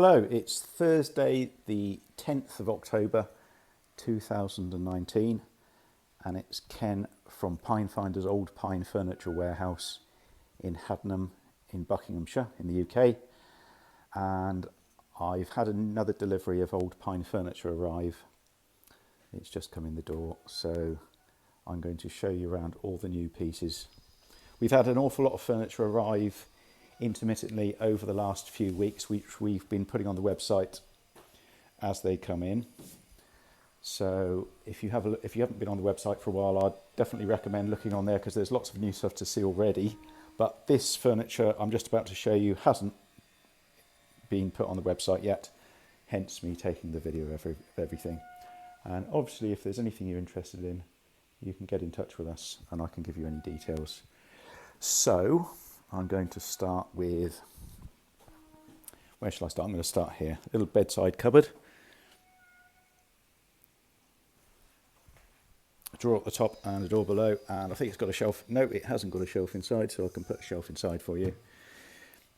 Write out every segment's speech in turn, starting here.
Hello, it's Thursday the 10th of October 2019 and it's Ken from Pinefinders Old Pine Furniture Warehouse in Haddenham in Buckinghamshire in the UK, and I've had another delivery of old pine furniture arrive. It's just come in the door, so I'm going to show you around all the new pieces. We've had an awful lot of furniture arrive intermittently over the last few weeks, which we've been putting on the website as they come in. So if you haven't been on the website for a while, I'd definitely recommend looking on there because there's lots of new stuff to see already. But this furniture I'm just about to show you hasn't been put on the website yet, hence me taking the video of everything. And obviously if there's anything you're interested in, you can get in touch with us and I can give you any details. So I'm going to start with, where shall I start? I'm going to start here. A little bedside cupboard. A drawer at the top and a door below, and I think it's got a shelf. No, it hasn't got a shelf inside, so I can put a shelf inside for you.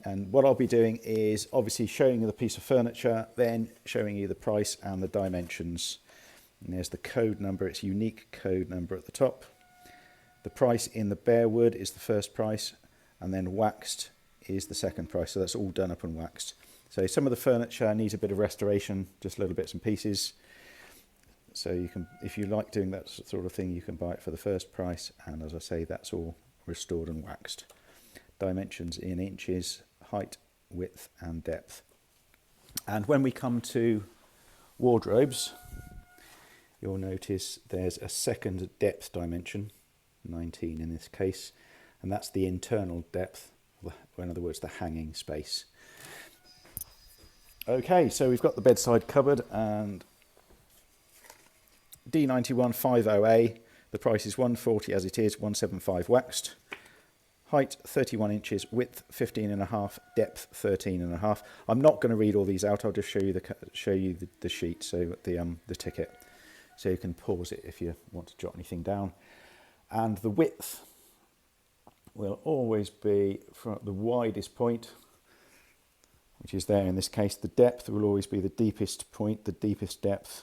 And what I'll be doing is obviously showing you the piece of furniture, then showing you the price and the dimensions. And there's the code number, it's a unique code number at the top. The price in the bare wood is the first price, and then waxed is the second price. So that's all done up and waxed. So some of the furniture needs a bit of restoration, just little bits and pieces. So you can, if you like doing that sort of thing, you can buy it for the first price. And as I say, that's all restored and waxed. Dimensions in inches, height, width and depth. And when we come to wardrobes, you'll notice there's a second depth dimension, 19 in this case, and that's the internal depth, or in other words the hanging space. Okay, so we've got the bedside cupboard and D9150A, the price is 140 as it is, 175 waxed. Height 31 inches, width 15.5, depth 13.5. I'm not going to read all these out, I'll just show you the sheet, so the ticket, so you can pause it if you want to jot anything down. And the width will always be from the widest point, which is there in this case. The depth will always be the deepest point, the deepest depth,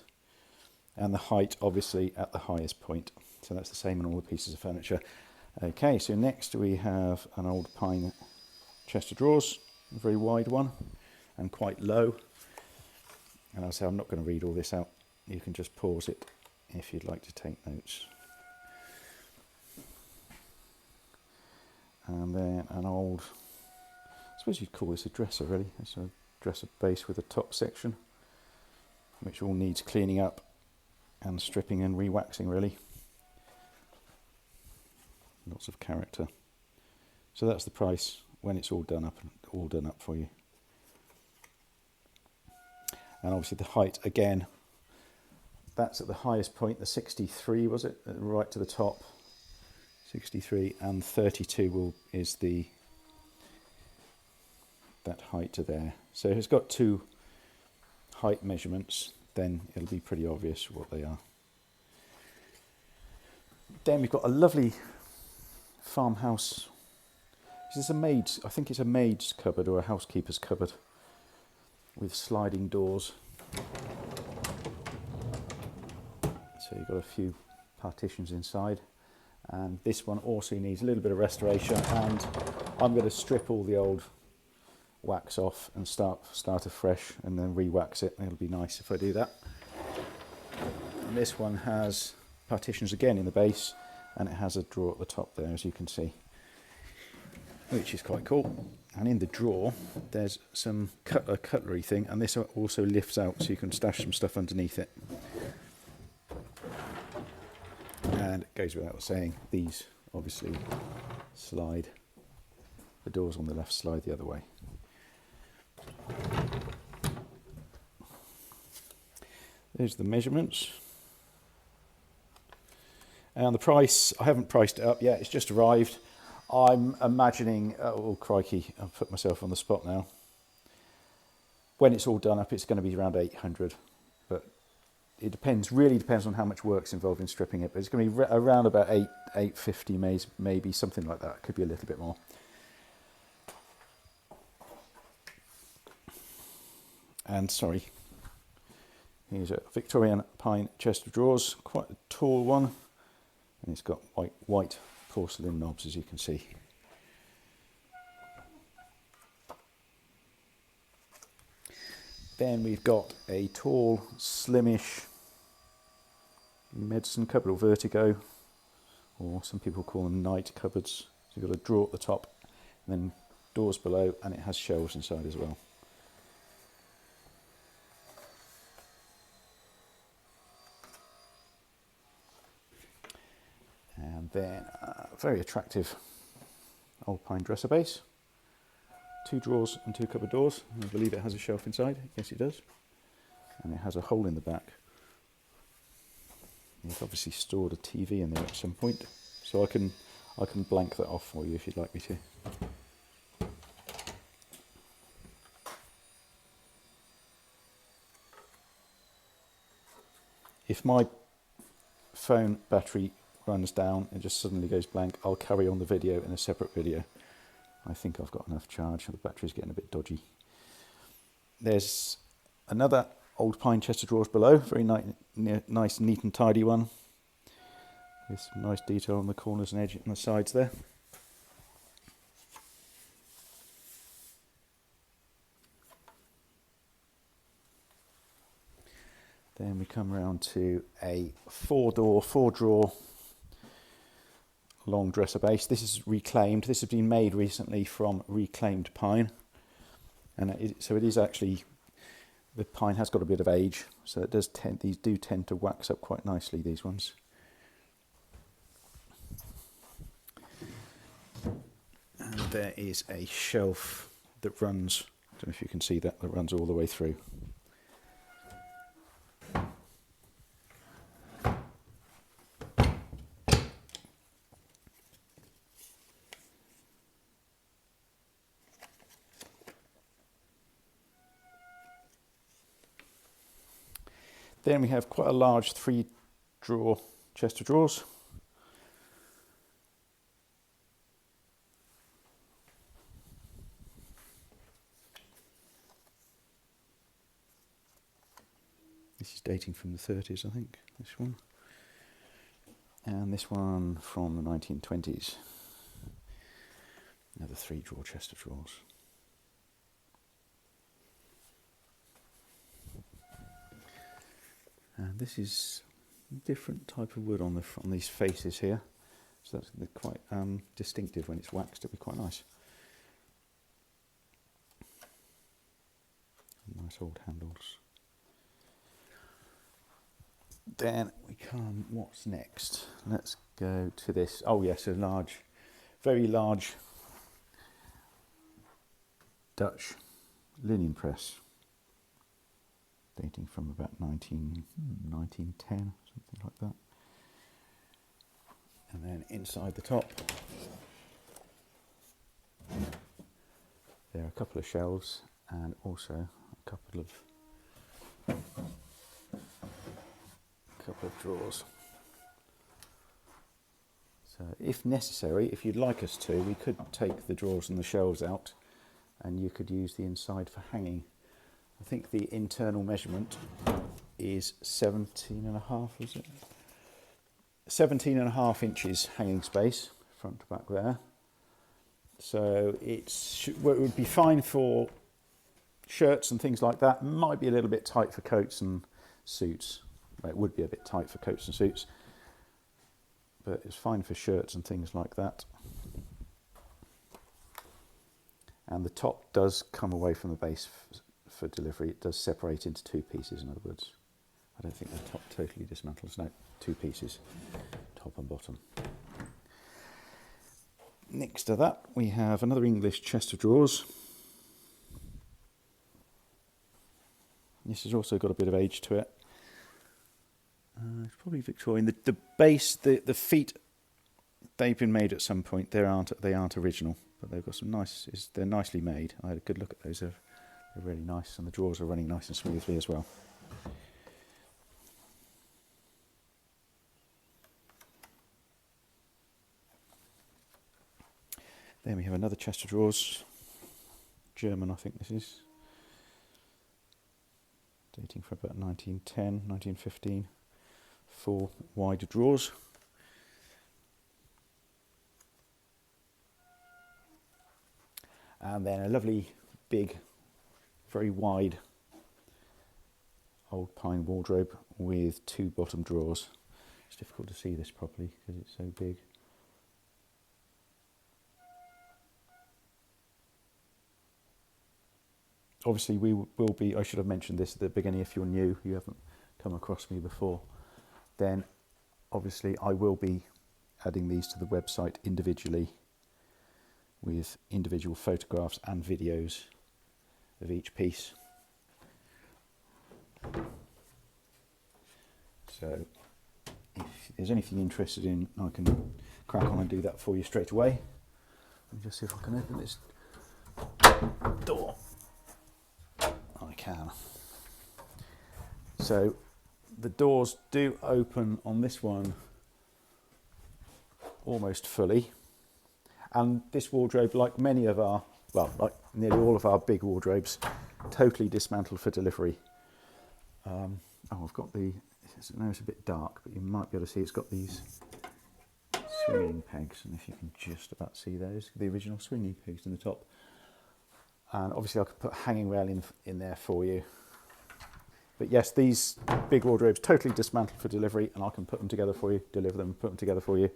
and the height obviously at the highest point. So that's the same on all the pieces of furniture. Okay, so next we have an old pine chest of drawers, a very wide one and quite low. And I'll say I'm not going to read all this out. You can just pause it if you'd like to take notes. And then an old, I suppose you'd call this a dresser really. It's a dresser base with a top section, which all needs cleaning up and stripping and re-waxing really. Lots of character. So that's the price when it's all done up for you. And obviously the height again, that's at the highest point, the 63 was it, right to the top. 63 and 32 is that height to there. So if it's got two height measurements, then it'll be pretty obvious what they are. Then we've got a lovely farmhouse. Is this a maid's? I think it's a maid's cupboard or a housekeeper's cupboard with sliding doors. So you've got a few partitions inside. And this one also needs a little bit of restoration, and I'm going to strip all the old wax off and start afresh and then re-wax it. It'll be nice if I do that. And this one has partitions again in the base, and it has a drawer at the top there, as you can see, which is quite cool. And in the drawer there's some cutlery thing, and this also lifts out so you can stash some stuff underneath it. And it goes without saying, these obviously slide, the doors on the left slide the other way. There's the measurements. And the price, I haven't priced it up yet, it's just arrived. I'm imagining, oh crikey, I've put myself on the spot now. When it's all done up, it's going to be around 800, but it depends, really depends on how much work's involved in stripping it, but it's going to be around about 850 maybe, something like that. It could be a little bit more. And sorry, here's a Victorian pine chest of drawers, quite a tall one, and it's got white porcelain knobs, as you can see. Then we've got a tall, slimish medicine cupboard, or vertigo, or some people call them night cupboards. So you've got a drawer at the top, and then doors below, and it has shelves inside as well. And then a very attractive old pine dresser base. 2 drawers and 2 cupboard doors. I believe it has a shelf inside. Yes, it does. And it has a hole in the back. You've obviously stored a TV in there at some point, so I can blank that off for you if you'd like me to. If my phone battery runs down, it just suddenly goes blank, I'll carry on the video in a separate video. I think I've got enough charge, the battery's getting a bit dodgy. There's another old pine chest of drawers below, very nice, neat and tidy one. With some nice detail on the corners and edge and the sides there. Then we come round to a 4-door, 4-drawer long dresser base. This is reclaimed. This has been made recently from reclaimed pine, and so it is actually, the pine has got a bit of age, so it does these do tend to wax up quite nicely, these ones. And there is a shelf that runs, I don't know if you can see that runs all the way through. Then we have quite a large 3-drawer chest of drawers. This is dating from the 30s, I think, this one. And this one from the 1920s. Another 3-drawer chest of drawers. And this is a different type of wood on these faces here, so that's quite distinctive. When it's waxed, it'll be quite nice. Nice old handles. Then we come, what's next? Let's go to this. Oh yes, a large, very large Dutch linen press, dating from about 1910, something like that. And then inside the top, there are a couple of shelves and also a couple of drawers. So if necessary, if you'd like us to, we could take the drawers and the shelves out and you could use the inside for hanging. I think the internal measurement is 17.5, is it? 17.5 inches hanging space, front to back there. So it would be fine for shirts and things like that. Might be a little bit tight for coats and suits. Well, it would be a bit tight for coats and suits, but it's fine for shirts and things like that. And the top does come away from the base for delivery. It does separate into 2 pieces, in other words. I don't think the top totally dismantles. No, 2 pieces, top and bottom. Next to that, we have another English chest of drawers. This has also got a bit of age to it. It's probably Victorian. The base, the feet, they've been made at some point. They aren't original, but they've got some nice. They're nicely made. I had a good look at those. They're really nice, and the drawers are running nice and smoothly as well. Then we have another chest of drawers. German, I think this is. dating from about 1910, 1915, 4 wide drawers. And then a lovely big, very wide old pine wardrobe with 2 bottom drawers. It's difficult to see this properly because it's so big. Obviously we will be, I should have mentioned this at the beginning if you're new, you haven't come across me before, then obviously I will be adding these to the website individually with individual photographs and videos of each piece. So if there's anything you're interested in, I can crack on and do that for you straight away. Let me just see if I can open this door. I can. So the doors do open on this one almost fully, and this wardrobe, like many of our, well, like nearly all of our big wardrobes, totally dismantled for delivery. Oh, I've got the, now it's a bit dark, but you might be able to see it's got these swinging pegs, and if you can just about see those, the original swinging pegs in the top. And obviously I could put a hanging rail in there for you. But yes, these big wardrobes totally dismantled for delivery, and I can put them together for you, deliver them, put them together for you,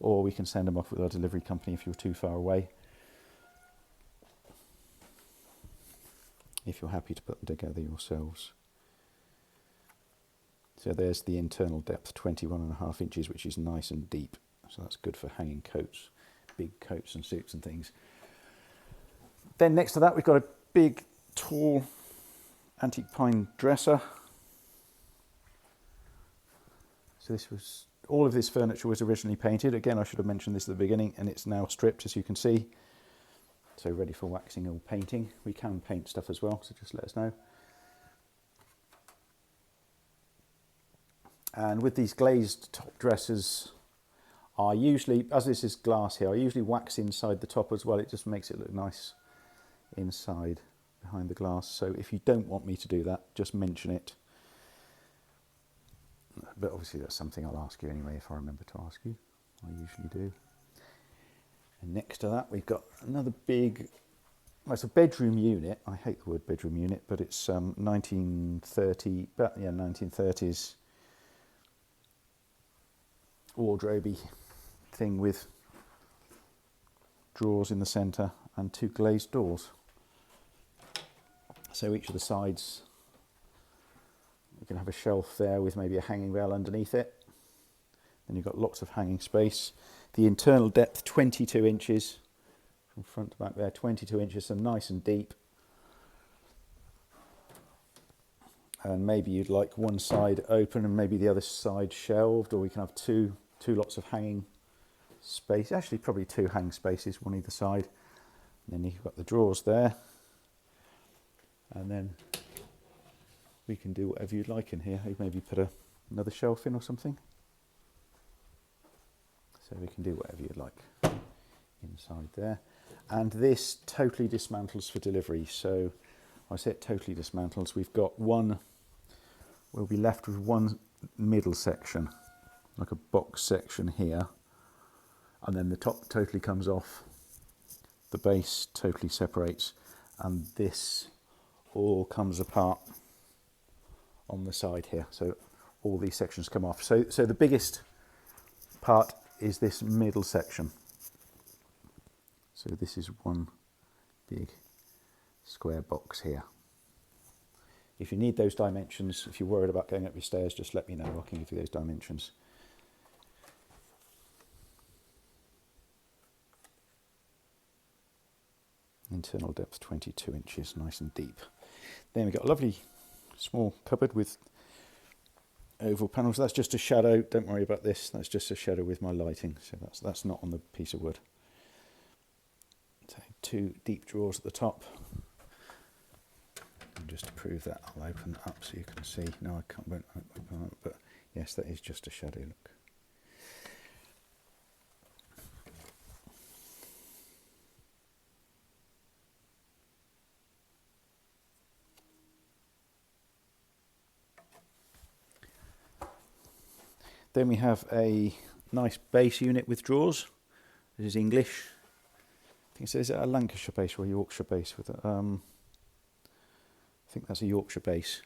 or we can send them off with our delivery company if you're too far away. If you're happy to put them together yourselves. So there's the internal depth, 21.5 inches, which is nice and deep. So that's good for hanging coats, big coats and suits and things. Then next to that, we've got a big, tall, antique pine dresser. So this was, all of this furniture was originally painted. Again, I should have mentioned this at the beginning, and it's now stripped, as you can see. So ready for waxing or painting. We can paint stuff as well, so just let us know. And with these glazed top dressers, I usually, as this is glass here, I usually wax inside the top as well. It just makes it look nice inside behind the glass. So if you don't want me to do that, just mention it. But obviously that's something I'll ask you anyway if I remember to ask you. I usually do. And next to that we've got another big, well, it's a bedroom unit. I hate the word bedroom unit, but it's 1930, but yeah, 1930s wardrobe thing with drawers in the centre and 2 glazed doors. So each of the sides, you can have a shelf there with maybe a hanging rail underneath it. Then you've got lots of hanging space. The internal depth, 22 inches from front to back there, 22 inches, so nice and deep. And maybe you'd like one side open and maybe the other side shelved, or we can have two lots of hanging space. Actually, probably 2 hang spaces, one either side. And then you've got the drawers there. And then we can do whatever you'd like in here. Maybe put another shelf in or something. So we can do whatever you'd like inside there. And this totally dismantles for delivery. So I say it totally dismantles. We've got one, we'll be left with one middle section, like a box section here. And then the top totally comes off. The base totally separates. And this all comes apart on the side here. So all these sections come off. So the biggest part is this middle section. So this is one big square box here. If you need those dimensions, if you're worried about going up your stairs, just let me know. I can give you those dimensions. Internal depth 22 inches, nice and deep. Then we've got a lovely small cupboard with oval panels. That's just a shadow. Don't worry about this. That's just a shadow with my lighting. So that's not on the piece of wood. So 2 deep drawers at the top. And just to prove that, I'll open that up so you can see. No, I can't open it, but yes, that is just a shadow. Look. Then we have a nice base unit with drawers. This is English. I think it says a Lancashire base or a Yorkshire base with it. I think that's a Yorkshire base.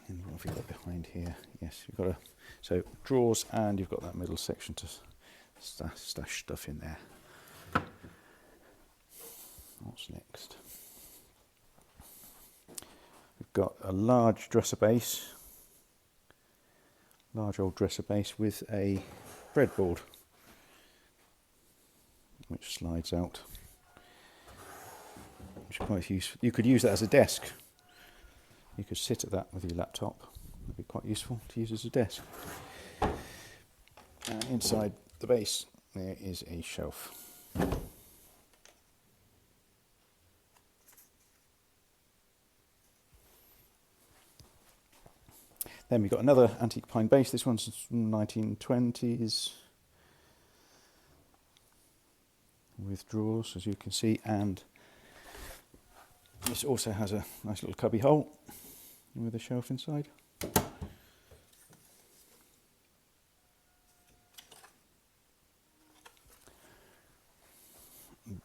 And what have we got behind here? Yes, you've got so drawers, and you've got that middle section to stash stuff in there. What's next? We've got a large dresser base, large old dresser base with a breadboard which slides out, which is quite useful. You could use that as a desk. You could sit at that with your laptop. It'd be quite useful to use as a desk. And inside the base there is a shelf. Then we've got another antique pine base. This one's from 1920s with drawers, as you can see, and this also has a nice little cubby hole with a shelf inside.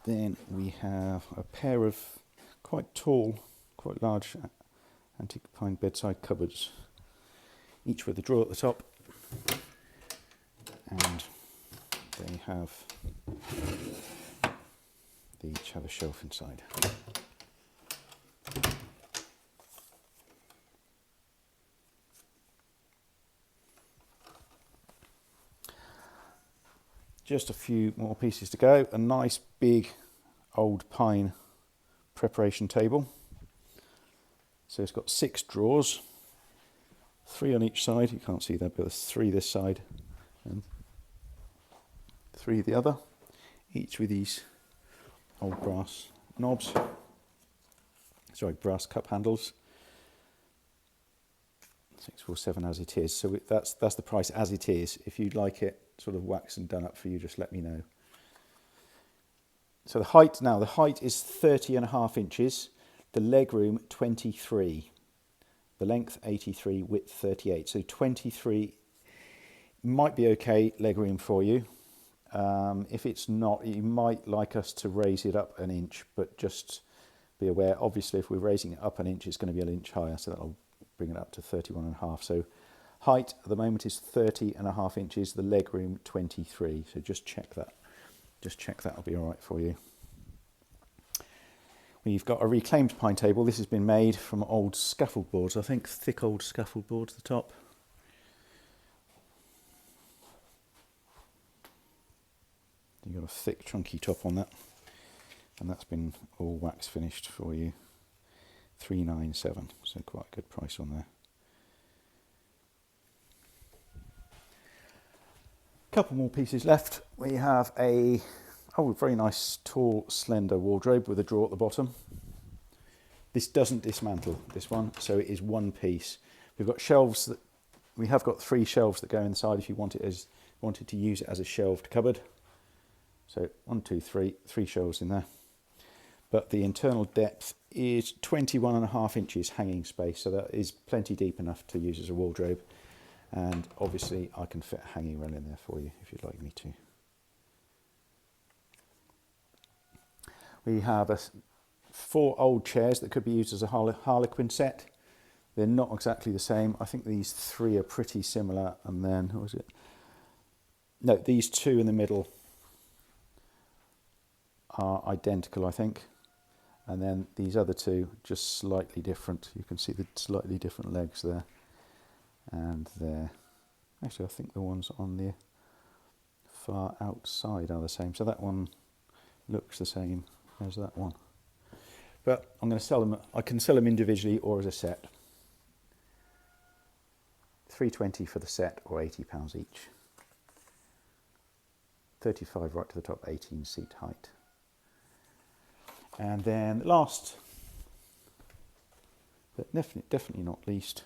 Then we have a pair of quite tall, quite large antique pine bedside cupboards, each with a drawer at the top, and they each have a shelf inside. Just a few more pieces to go. A nice big old pine preparation table. So it's got 6 drawers, 3 on each side. You can't see that, but there's 3 this side and 3 the other, each with these old brass knobs. Sorry, brass cup handles. 647 as it is. So that's the price as it is. If you'd like it sort of waxed and done up for you, just let me know. So the height is 30.5 inches, the leg room 23, the length 83, width 38. So 23 might be okay leg room for you. If it's not, you might like us to raise it up an inch, but just be aware, obviously if we're raising it up an inch, it's going to be an inch higher, so that'll bring it up to 31.5. So height at the moment is 30.5 inches, the leg room 23. So just check that. Just check that'll be all right for you. We've got a reclaimed pine table. This has been made from old scaffold boards, I think, thick old scaffold boards at the top. You've got a thick, chunky top on that, and that's been all wax finished for you. $397, so quite a good price on there. Couple more pieces left. We have a very nice tall slender wardrobe with a drawer at the bottom. This doesn't dismantle, this one, so it is one piece. We've got shelves that we have got 3 shelves that go inside if you wanted to use it as a shelved cupboard. So 1, 2, 3 shelves in there. But the internal depth is 21.5 inches hanging space, so that is plenty deep enough to use as a wardrobe. And obviously I can fit a hanging rail in there for you if you'd like me to. We have 4 old chairs that could be used as a harlequin set. They're not exactly the same. I think these 3 are pretty similar, and then, what was it? No, these 2 in the middle are identical, I think. And then these other 2 just slightly different. You can see the slightly different legs there. And there. Actually, I think the ones on the far outside are the same. So that one looks the same as that one. But I'm going to sell them. I can sell them individually or as a set. $320 for the set, or £80 each. 35 right to the top, 18 seat height. And then last, but definitely not least,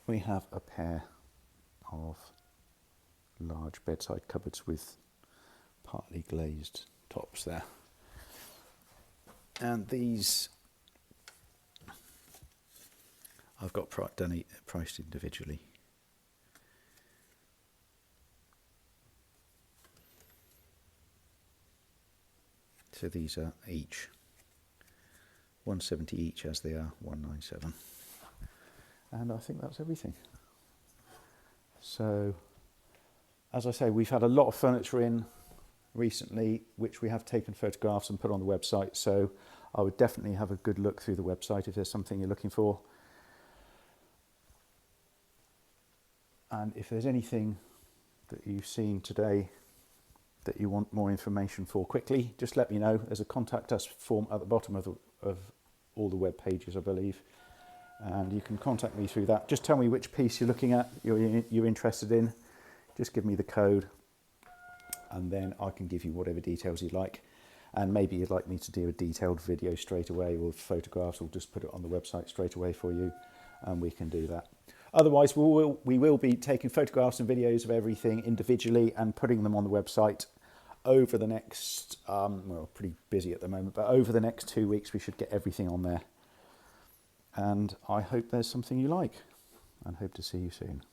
we have a pair of large bedside cupboards with partly glazed tops there. And these I've got priced individually. So these are each 170 each, as they are 197. And I think that's everything. So, as I say, we've had a lot of furniture in recently, which we have taken photographs and put on the website. So I would definitely have a good look through the website if there's something you're looking for. And if there's anything that you've seen today that you want more information for quickly, just let me know. There's a contact us form at the bottom of all the web pages, I believe. And you can contact me through that. Just tell me which piece you're looking at, you're interested in. Just give me the code, and then I can give you whatever details you'd like. And maybe you'd like me to do a detailed video straight away, or photographs, or just put it on the website straight away for you, and we can do that. Otherwise, we will be taking photographs and videos of everything individually and putting them on the website over the next, well, pretty busy at the moment, but over the next 2 weeks we should get everything on there. And I hope there's something you like, and hope to see you soon.